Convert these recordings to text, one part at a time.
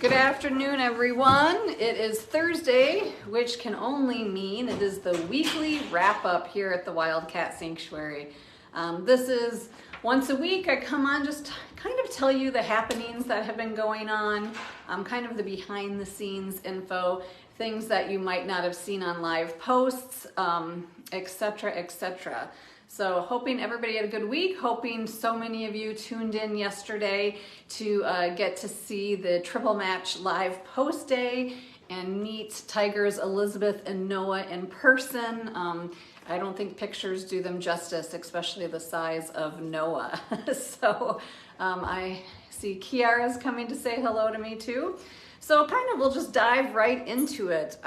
Good afternoon, everyone. It is Thursday, which can only mean it is the weekly wrap-up here at the Wildcat Sanctuary. This is once a week. I come on just kind of tell you the happenings that have been going on, kind of the behind-the-scenes info, things that you might not have seen on live posts, etc., etc. So hoping everybody had a good week, hoping so many of you tuned in yesterday to get to see the triple match live post day and meet Tigers Elizabeth and Noah in person. I don't think pictures do them justice, especially the size of Noah. So I see Kiara's coming to say hello to me too. So we'll just dive right into it.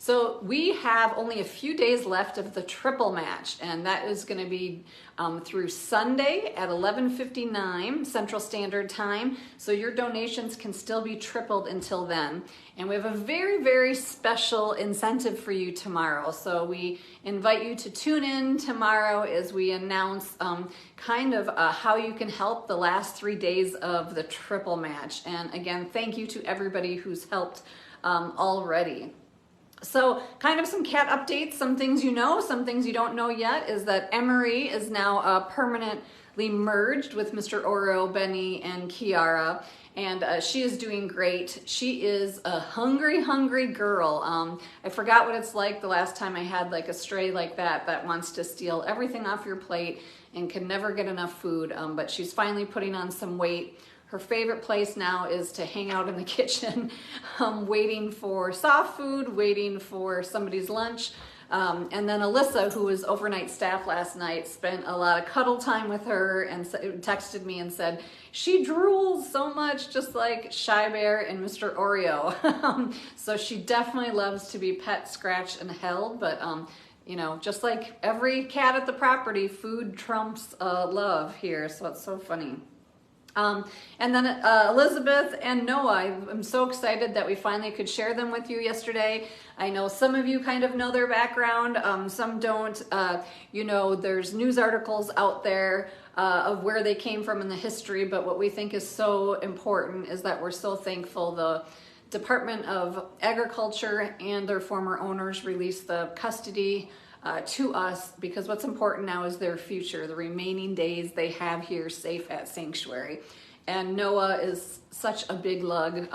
So we have only a few days left of the triple match, and that is going to be through Sunday at 11:59 Central Standard Time. So your donations can still be tripled until then. And we have a very, very special incentive for you tomorrow. So we invite you to tune in tomorrow as we announce how you can help the last 3 days of the triple match. And again, thank you to everybody who's helped already. So some cat updates, some things you know, some things you don't know yet is that Emery is now permanently merged with Mr. Oreo, Benny, and Kiara, and she is doing great. She is a hungry, hungry girl. I forgot what it's like the last time I had like a stray like that wants to steal everything off your plate and can never get enough food, but she's finally putting on some weight. Her favorite place now is to hang out in the kitchen, waiting for soft food, waiting for somebody's lunch. And then Alyssa, who was overnight staff last night, spent a lot of cuddle time with her and texted me and said, she drools so much, just like Shy Bear and Mr. Oreo. So she definitely loves to be pet, scratched, and held, but just like every cat at the property, food trumps love here, so it's so funny. And then Elizabeth and Noah, I'm so excited that we finally could share them with you yesterday. I know some of you kind of know their background, some don't. There's news articles out there of where they came from in the history, but what we think is so important is that we're so thankful the Department of Agriculture and their former owners released the custody to us, because what's important now is their future, the remaining days they have here safe at Sanctuary. And Noah is such a big lug.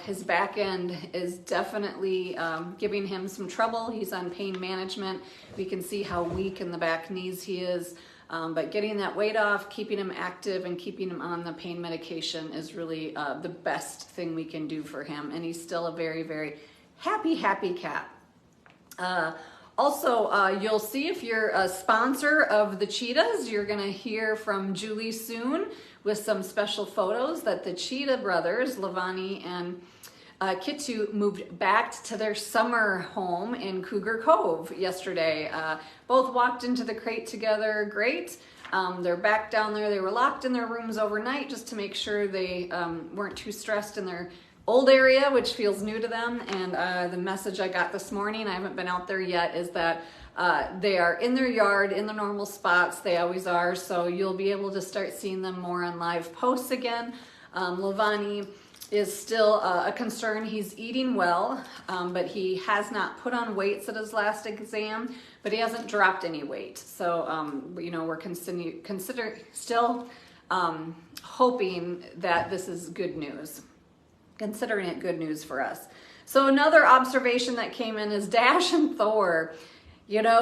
His back end is definitely giving him some trouble. He's on pain management. We can see how weak in the back knees he is. But getting that weight off, keeping him active, and keeping him on the pain medication is really the best thing we can do for him. And he's still a very, very happy cat. Also, you'll see if you're a sponsor of the Cheetahs, you're going to hear from Julie soon with some special photos that the Cheetah brothers, Lavani and Kitu, moved back to their summer home in Cougar Cove yesterday. Both walked into the crate together, great. They're back down there. They were locked in their rooms overnight just to make sure they weren't too stressed in their old area, which feels new to them. And the message I got this morning, I haven't been out there yet, is that they are in their yard, in the normal spots. They always are. So you'll be able to start seeing them more on live posts again. Lavani is still a concern. He's eating well, but he has not put on weights at his last exam, but he hasn't dropped any weight. So, we're still hoping that this is good news. Considering it good news for us. So another observation that came in is Dash and Thor.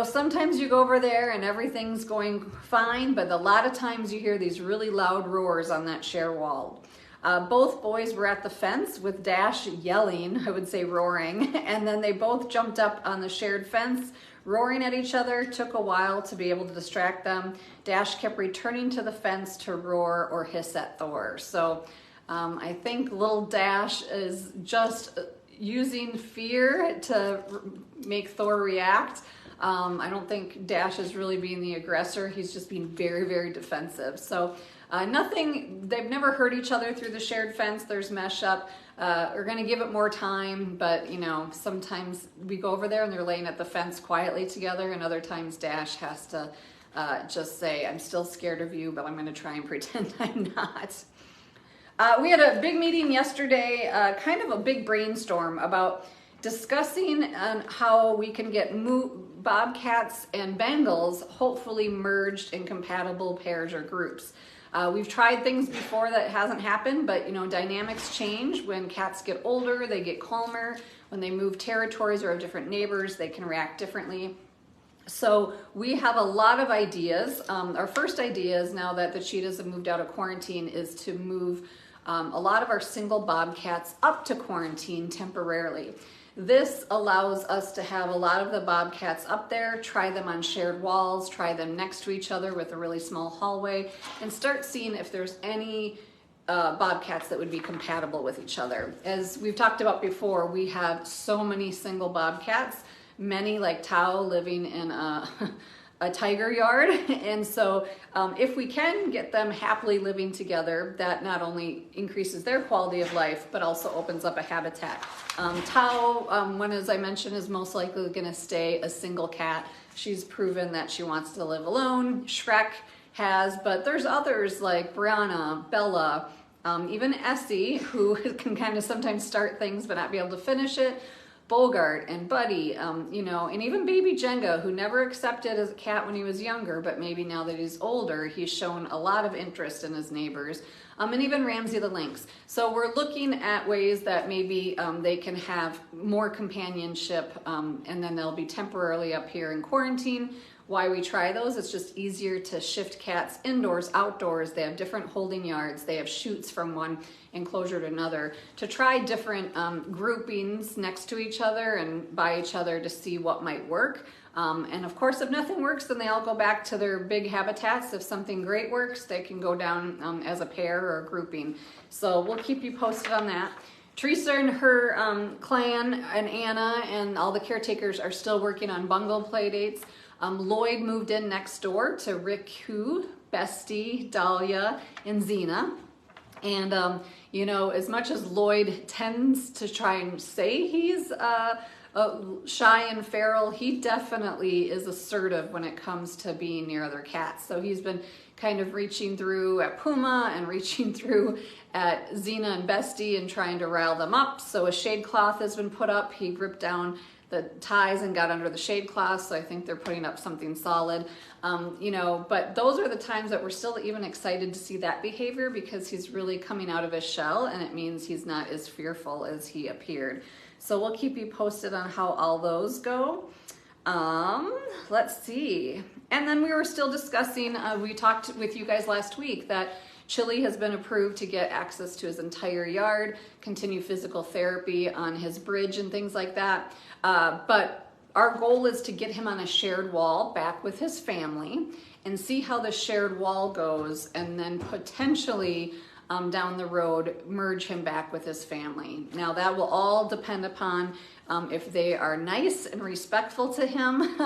Sometimes you go over there and everything's going fine, but a lot of times you hear these really loud roars on that share wall. Both boys were at the fence with Dash yelling, I would say roaring, and then they both jumped up on the shared fence, roaring at each other. Took a while to be able to distract them. Dash kept returning to the fence to roar or hiss at Thor. So I think little Dash is just using fear to make Thor react. I don't think Dash is really being the aggressor. He's just being very, very defensive. So they've never hurt each other through the shared fence. There's mesh up. We're going to give it more time, but sometimes we go over there and they're laying at the fence quietly together, and other times Dash has to just say, I'm still scared of you, but I'm going to try and pretend I'm not. We had a big meeting yesterday, kind of a big brainstorm about discussing how we can get bobcats and Bengals hopefully merged in compatible pairs or groups. We've tried things before that hasn't happened, but dynamics change. When cats get older, they get calmer. When they move territories or have different neighbors, they can react differently. So we have a lot of ideas. Our first idea is, now that the cheetahs have moved out of quarantine, is to move a lot of our single bobcats up to quarantine temporarily. This allows us to have a lot of the bobcats up there, try them on shared walls, try them next to each other with a really small hallway, and start seeing if there's any bobcats that would be compatible with each other. As we've talked about before, we have so many single bobcats, many like Tao living in a tiger yard, and so if we can get them happily living together, that not only increases their quality of life but also opens up a habitat. Tao, as I mentioned, is most likely going to stay a single cat. She's proven that she wants to live alone. Shrek has, but there's others like Brianna, Bella, even Essie, who can kind of sometimes start things but not be able to finish it. Bogart and Buddy, and even baby Jenga, who never accepted as a cat when he was younger, but maybe now that he's older, he's shown a lot of interest in his neighbors, and even Ramsey the Lynx. So we're looking at ways that maybe they can have more companionship, and then they'll be temporarily up here in quarantine. Why we try those, it's just easier to shift cats indoors, outdoors. They have different holding yards. They have chutes from one enclosure to another, to try different groupings next to each other and by each other to see what might work. And of course, if nothing works, then they all go back to their big habitats. If something great works, they can go down as a pair or a grouping. So we'll keep you posted on that. Teresa and her clan and Anna and all the caretakers are still working on bungle play dates. Lloyd moved in next door to Riku, Bestie, Dahlia, and Xena. And, as much as Lloyd tends to try and say he's shy and feral, he definitely is assertive when it comes to being near other cats. So he's been kind of reaching through at Puma and reaching through at Xena and Bestie and trying to rile them up. So a shade cloth has been put up. He ripped down the ties and got under the shade cloth, so I think they're putting up something solid. But those are the times that we're still even excited to see that behavior, because he's really coming out of his shell, and it means he's not as fearful as he appeared. So we'll keep you posted on how all those go. Let's see. And then we were still discussing, we talked with you guys last week that Chili has been approved to get access to his entire yard, continue physical therapy on his bridge and things like that. But our goal is to get him on a shared wall back with his family and see how the shared wall goes, and then potentially down the road merge him back with his family. Now that will all depend upon if they are nice and respectful to him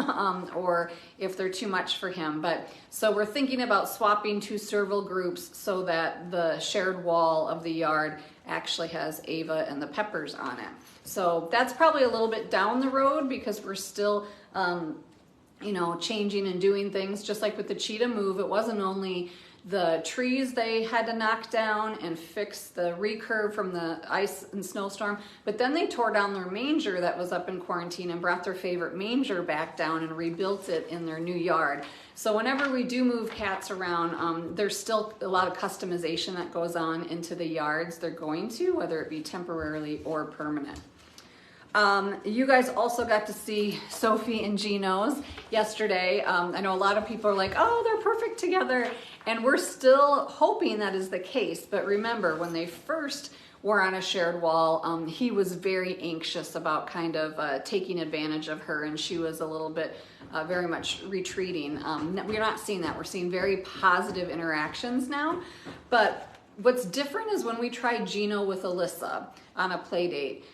or if they're too much for him. But so we're thinking about swapping two serval groups so that the shared wall of the yard actually has Ava and the Peppers on it. So that's probably a little bit down the road, because we're still changing and doing things. Just like with the cheetah move, it wasn't only the trees they had to knock down and fix the recurve from the ice and snowstorm, but then they tore down their manger that was up in quarantine and brought their favorite manger back down and rebuilt it in their new yard. So whenever we do move cats around, there's still a lot of customization that goes on into the yards they're going to, whether it be temporarily or permanent. You guys also got to see Sophie and Gino's yesterday. I know a lot of people are like, oh, they're perfect together. And we're still hoping that is the case. But remember, when they first were on a shared wall, he was very anxious about kind of taking advantage of her. And she was a little bit very much retreating. We're not seeing that. We're seeing very positive interactions now. But what's different is when we tried Gino with Alyssa on a play date.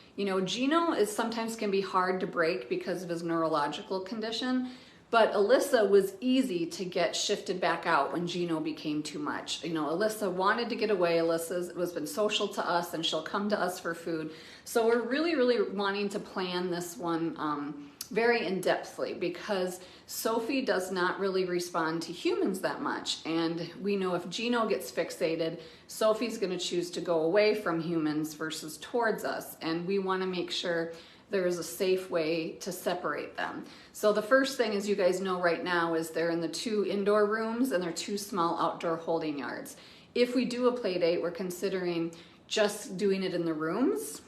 Gino sometimes can be hard to break because of his neurological condition, but Alyssa was easy to get shifted back out when Gino became too much. Alyssa wanted to get away. Alyssa been social to us, and she'll come to us for food. So we're really, really wanting to plan this one very in-depthly, because Sophie does not really respond to humans that much. And we know if Gino gets fixated, Sophie's going to choose to go away from humans versus towards us. And we want to make sure there is a safe way to separate them. So the first thing, as you guys know right now, is they're in the 2 indoor rooms and they're 2 small outdoor holding yards. If we do a play date, we're considering just doing it in the rooms,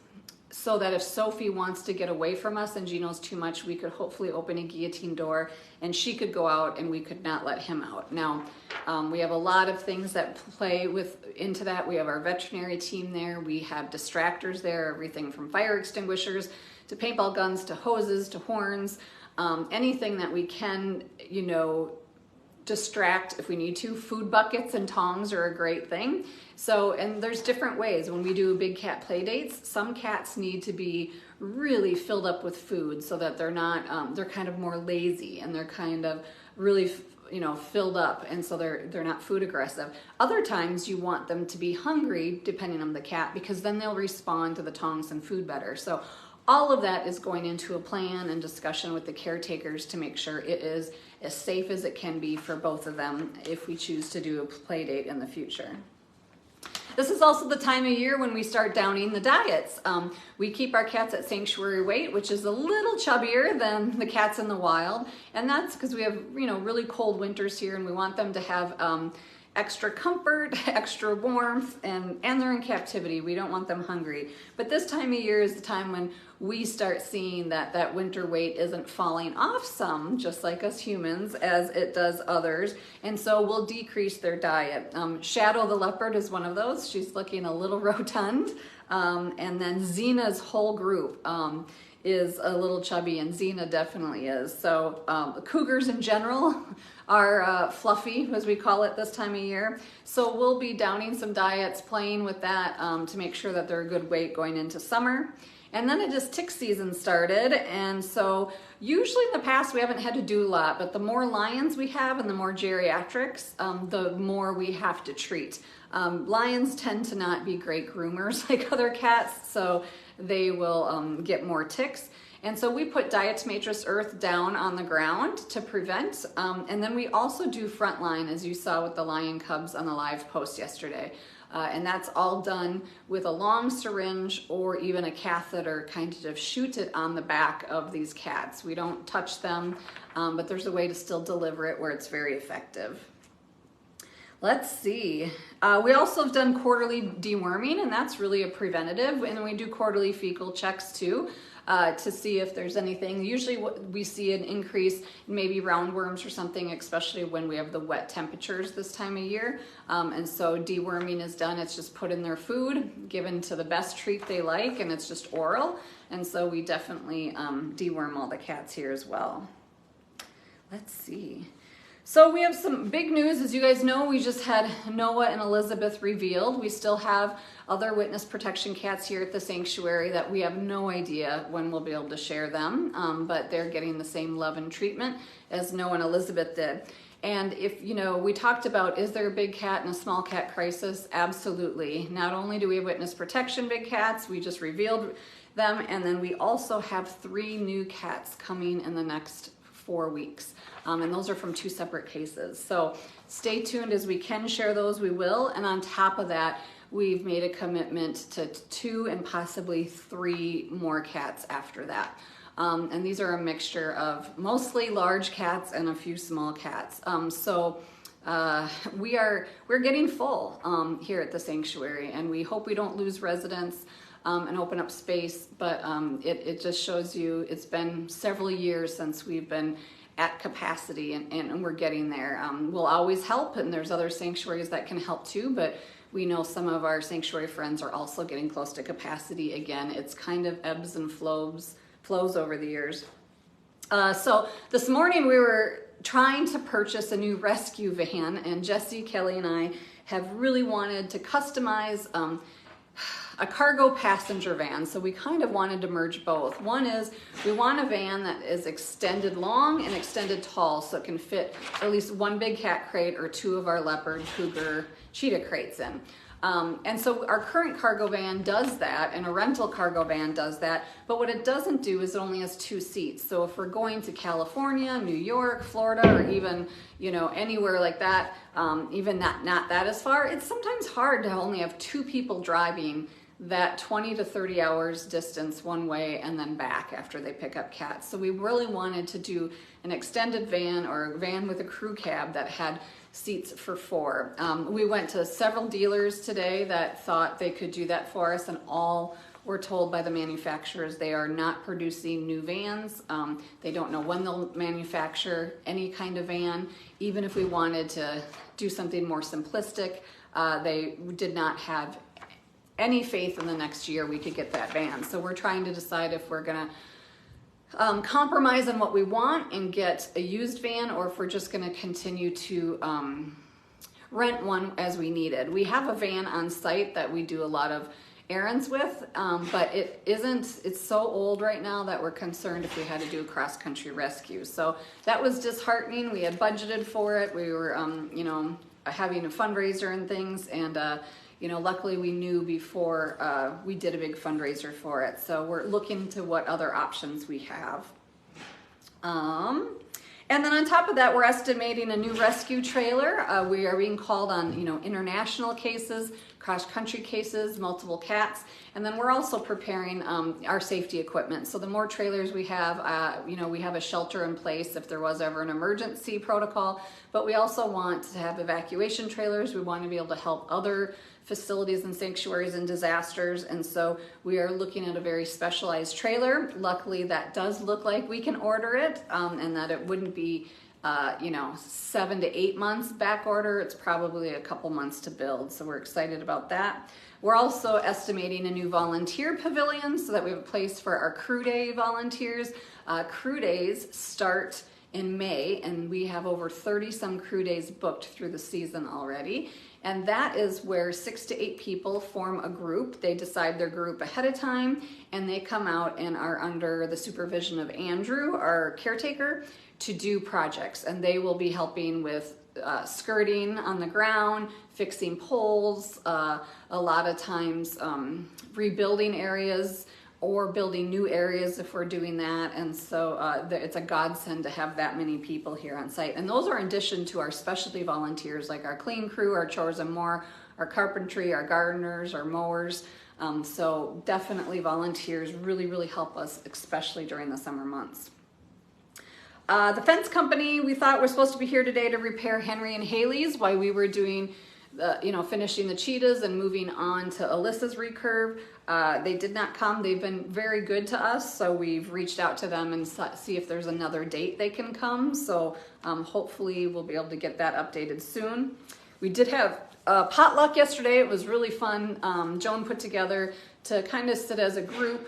so that if Sophie wants to get away from us and Gino's too much, we could hopefully open a guillotine door and she could go out and we could not let him out. Now, we have a lot of things that play into that. We have our veterinary team there. We have distractors there, everything from fire extinguishers to paintball guns to hoses to horns, anything that we can, you know, distract if we need to. Food buckets and tongs are a great thing. So, and there's different ways. When we do big cat play dates, some cats need to be really filled up with food so that they're not, they're kind of more lazy and they're kind of really, you know, filled up, and so they're not food aggressive. Other times you want them to be hungry, depending on the cat, because then they'll respond to the tongs and food better. So all of that is going into a plan and discussion with the caretakers to make sure it is as safe as it can be for both of them if we choose to do a play date in the future. This is also the time of year when we start downing the diets. We keep our cats at sanctuary weight, which is a little chubbier than the cats in the wild. And that's because we have, you know, really cold winters here, and we want them to have extra comfort, extra warmth, and they're in captivity. We don't want them hungry. But this time of year is the time when we start seeing that winter weight isn't falling off some, just like us humans, as it does others. And so we'll decrease their diet. Shadow the leopard is one of those. She's looking a little rotund. And then Xena's whole group is a little chubby, and Xena definitely is. So the cougars in general are fluffy, as we call it this time of year. So we'll be downing some diets, playing with that to make sure that they're a good weight going into summer. And then it just tick season started, and so usually in the past we haven't had to do a lot, but the more lions we have and the more geriatrics, the more we have to treat. Lions tend to not be great groomers like other cats, so they will get more ticks. And so we put diatomaceous earth down on the ground to prevent, and then we also do frontline, as you saw with the lion cubs on the live post yesterday. And that's all done with a long syringe or even a catheter, kind of shoot it on the back of these cats. We don't touch them, but there's a way to still deliver it where it's very effective. Let's see. We also have done quarterly deworming, and that's really a preventative. And we do quarterly fecal checks too, to see if there's anything. Usually we see an increase in maybe roundworms or something, especially when we have the wet temperatures this time of year. And so deworming is done. It's just put in their food, given to the best treat they like, and it's just oral. And so we definitely deworm all the cats here as well. Let's see. So we have some big news. As you guys know, we just had Noah and Elizabeth revealed. We still have other witness protection cats here at the sanctuary that we have no idea when we'll be able to share them, but they're getting the same love and treatment as Noah and Elizabeth did. And if, you know, we talked about, is there a big cat and a small cat crisis? Absolutely. Not only do we have witness protection big cats, we just revealed them, and then we also have 3 new cats coming in the next 4 weeks. And those are from 2 separate cases. So stay tuned. As we can share those, we will. And on top of that, we've made a commitment to 2 and possibly 3 more cats after that. And these are a mixture of mostly large cats and a few small cats. We're getting full here at the sanctuary, and we hope we don't lose residents and open up space, but it just shows you it's been several years since we've been at capacity, and we're getting there. We'll always help, and there's other sanctuaries that can help too, but we know some of our sanctuary friends are also getting close to capacity again. It's kind of ebbs and flows over the years. So this morning we were trying to purchase a new rescue van, and Jesse, Kelly, and I have really wanted to customize a cargo passenger van. So we kind of wanted to merge both. One is we want a van that is extended long and extended tall, so it can fit at least 1 big cat crate or 2 of our leopard, cougar, cheetah crates in. And so our current cargo van does that, and a rental cargo van does that, but what it doesn't do is it only has 2 seats. So if we're going to California, New York, Florida, or even, anywhere like that, even not that as far, it's sometimes hard to only have 2 people driving that 20 to 30 hours distance one way and then back after they pick up cats. So we really wanted to do an extended van or a van with a crew cab that had seats for 4. We went to several dealers today that thought they could do that for us, and all were told by the manufacturers they are not producing new vans. They don't know when they'll manufacture any kind of van. Even if we wanted to do something more simplistic, they did not have any faith in the next year we could get that van. So we're trying to decide if we're gonna compromise on what we want and get a used van, or if we're just gonna continue to rent one as we needed. We have a van on site that we do a lot of errands with, but it's so old right now that we're concerned if we had to do a cross-country rescue. So that was disheartening. We had budgeted for it. We were, having a fundraiser and things, and luckily we knew before we did a big fundraiser for it. So we're looking to what other options we have. And then on top of that, we're estimating a new rescue trailer. We are being called on, international cases, cross-country cases, multiple cats, and then we're also preparing our safety equipment. So the more trailers we have, we have a shelter in place if there was ever an emergency protocol, but we also want to have evacuation trailers. We want to be able to help other facilities and sanctuaries in disasters, and so we are looking at a very specialized trailer. Luckily, that does look like we can order it, and that it wouldn't be 7 to 8 months back order. It's probably a couple months to build, so we're excited about that. We're also estimating a new volunteer pavilion so that we have a place for our crew day volunteers. Crew days start in May, and we have over 30 some crew days booked through the season already. And that is where 6 to 8 people form a group. They decide their group ahead of time, and they come out and are under the supervision of Andrew, our caretaker, to do projects. And they will be helping with skirting on the ground, fixing poles, a lot of times rebuilding areas, or building new areas if we're doing that. And so it's a godsend to have that many people here on site. And those are in addition to our specialty volunteers like our clean crew, our chores and more, our carpentry, our gardeners, our mowers. So definitely volunteers really, really help us, especially during the summer months. The fence company we thought was supposed to be here today to repair Henry and Haley's while we were doing finishing the cheetahs and moving on to Alyssa's recurve. They did not come. They've been very good to us, so we've reached out to them and see if there's another date they can come. So hopefully we'll be able to get that updated soon. We did have potluck yesterday. It was really fun. Joan put together to kind of sit as a group,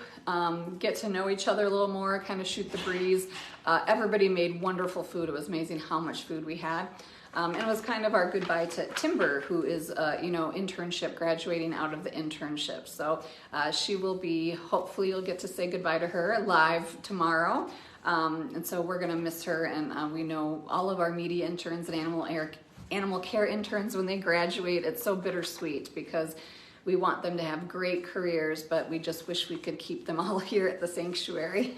get to know each other a little more, kind of shoot the breeze. Everybody made wonderful food. It was amazing how much food we had. And it was kind of our goodbye to Timber, who is, internship, graduating out of the internship. So she will be, hopefully you'll get to say goodbye to her live tomorrow. And so we're going to miss her. And we know all of our media interns and animal care interns, when they graduate, it's so bittersweet because we want them to have great careers, but we just wish we could keep them all here at the sanctuary.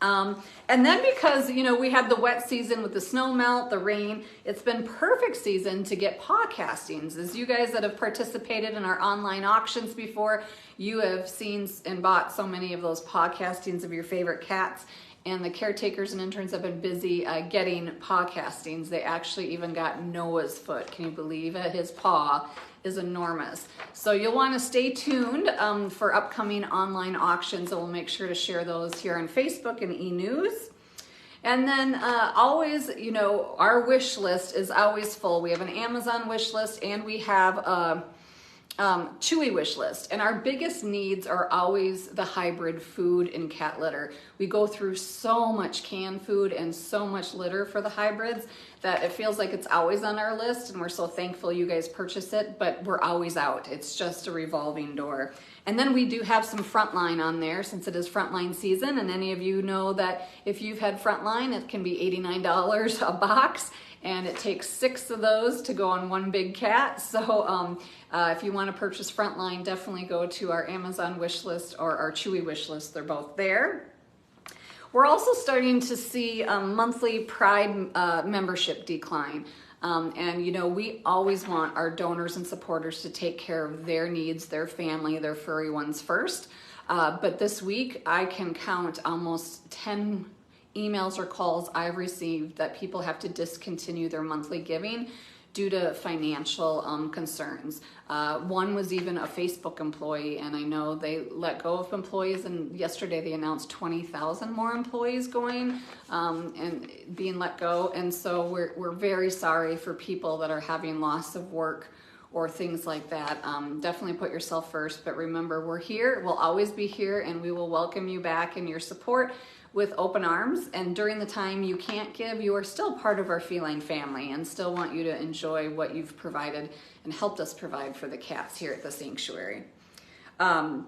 And then because, we had the wet season with the snow melt, the rain, it's been perfect season to get paw castings. As you guys that have participated in our online auctions before, you have seen and bought so many of those paw castings of your favorite cats. And the caretakers and interns have been busy getting paw castings. They actually even got Noah's foot. Can you believe it? His paw is enormous. So you'll want to stay tuned for upcoming online auctions, and we'll make sure to share those here on Facebook and e-news. And then always, our wish list is always full. We have an Amazon wish list, and we have a Chewy wish list. And our biggest needs are always the hybrid food and cat litter. We go through so much canned food and so much litter for the hybrids that it feels like it's always on our list, and we're so thankful you guys purchase it, but we're always out. It's just a revolving door. And then we do have some Frontline on there since it is Frontline season, and any of you know that if you've had Frontline, it can be $89 a box, and it takes 6 of those to go on one big cat. So if you want to purchase Frontline, definitely go to our Amazon wish list or our Chewy wish list. They're both there. We're also starting to see monthly Pride membership decline. And you know, we always want our donors and supporters to take care of their needs, their family, their furry ones first. But this week I can count almost 10 emails or calls I've received that people have to discontinue their monthly giving due to financial concerns. One was even a Facebook employee, and I know they let go of employees, and yesterday they announced 20,000 more employees going and being let go. And so we're very sorry for people that are having loss of work or things like that. Definitely put yourself first, but remember, we're here, we'll always be here, and we will welcome you back and your support with open arms. And during the time you can't give, you are still part of our feline family and still want you to enjoy what you've provided and helped us provide for the cats here at the sanctuary. And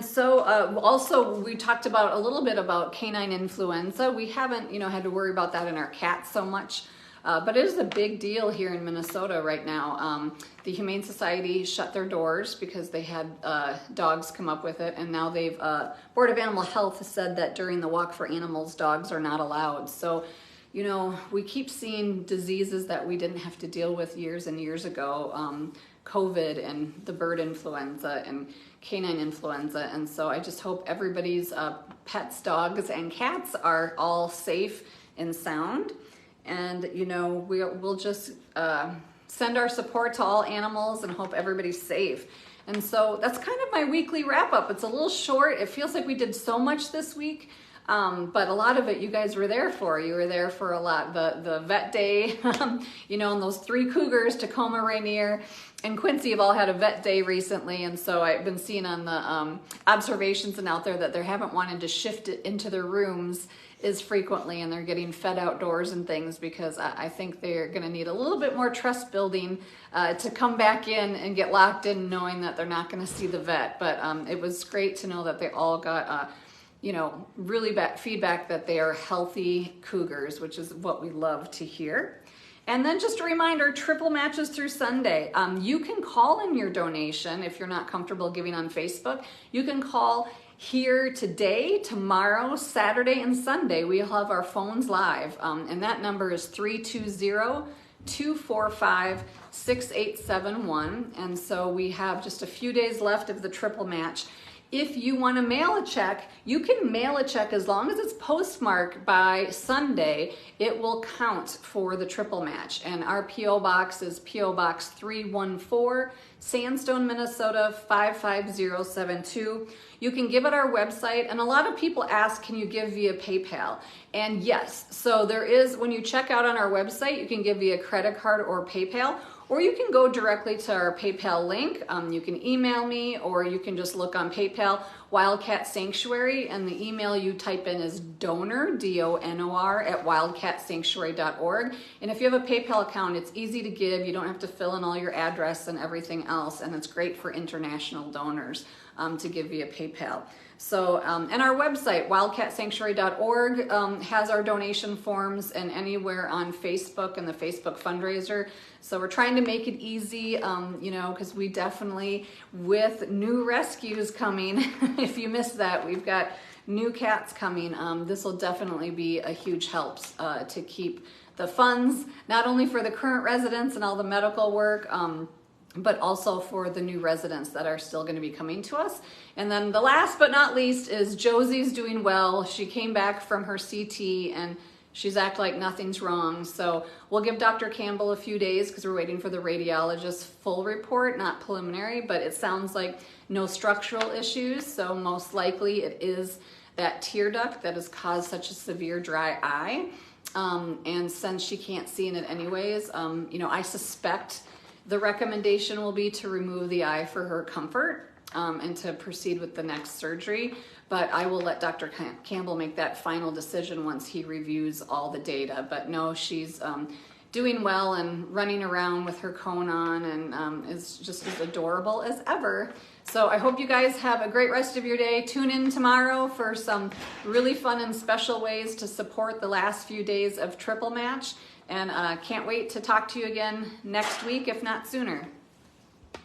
so also we talked about a little bit about canine influenza. We haven't, you know, had to worry about that in our cats so much. But it is a big deal here in Minnesota right now. The Humane Society shut their doors because they had dogs come up with it, and now they've, Board of Animal Health has said that during the Walk for Animals, dogs are not allowed. So, you know, we keep seeing diseases that we didn't have to deal with years and years ago, COVID and the bird influenza and canine influenza. And so I just hope everybody's pets, dogs, and cats are all safe and sound. And, you know, we'll just send our support to all animals and hope everybody's safe. And so that's kind of my weekly wrap up. It's a little short. It feels like we did so much this week, but a lot of it you guys were there for. You were there for a lot. The vet day, you know, and those 3 cougars, Tacoma, Rainier, and Quincy have all had a vet day recently. And so I've been seeing on the observations and out there that they haven't wanted to shift it into their rooms as frequently, and they're getting fed outdoors and things because I think they're going to need a little bit more trust building to come back in and get locked in knowing that they're not going to see the vet. But it was great to know that they all got you know, really feedback that they are healthy cougars, which is what we love to hear. And then just a reminder, triple matches through Sunday. You can call in your donation if you're not comfortable giving on Facebook. You can call here today, tomorrow, Saturday, and Sunday. We'll have our phones live, and that number is 320-245-6871. And so we have just a few days left of the triple match. If you want to mail a check, you can mail a check as long as it's postmarked by Sunday. It will count for the triple match. And our P.O. Box is P.O. Box 314, Sandstone, Minnesota 55072. You can give at our website, and a lot of people ask, can you give via PayPal? And yes, so there is, when you check out on our website, you can give via credit card or PayPal, or you can go directly to our PayPal link. You can email me, or you can just look on PayPal, Wildcat Sanctuary, and the email you type in is donor, D-O-N-O-R, at wildcatsanctuary.org. And if you have a PayPal account, it's easy to give. You don't have to fill in all your address and everything else, and it's great for international donors to give via PayPal. So, and our website, wildcatsanctuary.org, has our donation forms, and anywhere on Facebook and the Facebook fundraiser. So we're trying to make it easy, you know, because we definitely, with new rescues coming, if you missed that, we've got new cats coming. This will definitely be a huge help to keep the funds, not only for the current residents and all the medical work, but also for the new residents that are still going to be coming to us. And then the last but not least is Josie's doing well. She came back from her CT and she's acting like nothing's wrong. So we'll give Dr. Campbell a few days because we're waiting for the radiologist's full report, not preliminary, but it sounds like no structural issues. So most likely it is that tear duct that has caused such a severe dry eye. And since she can't see in it anyways, you know, I suspect the recommendation will be to remove the eye for her comfort and to proceed with the next surgery. But I will let Dr. Campbell make that final decision once he reviews all the data. But no, she's doing well and running around with her cone on and is just as adorable as ever. So I hope you guys have a great rest of your day. Tune in tomorrow for some really fun and special ways to support the last few days of Triple Match. And can't wait to talk to you again next week, if not sooner.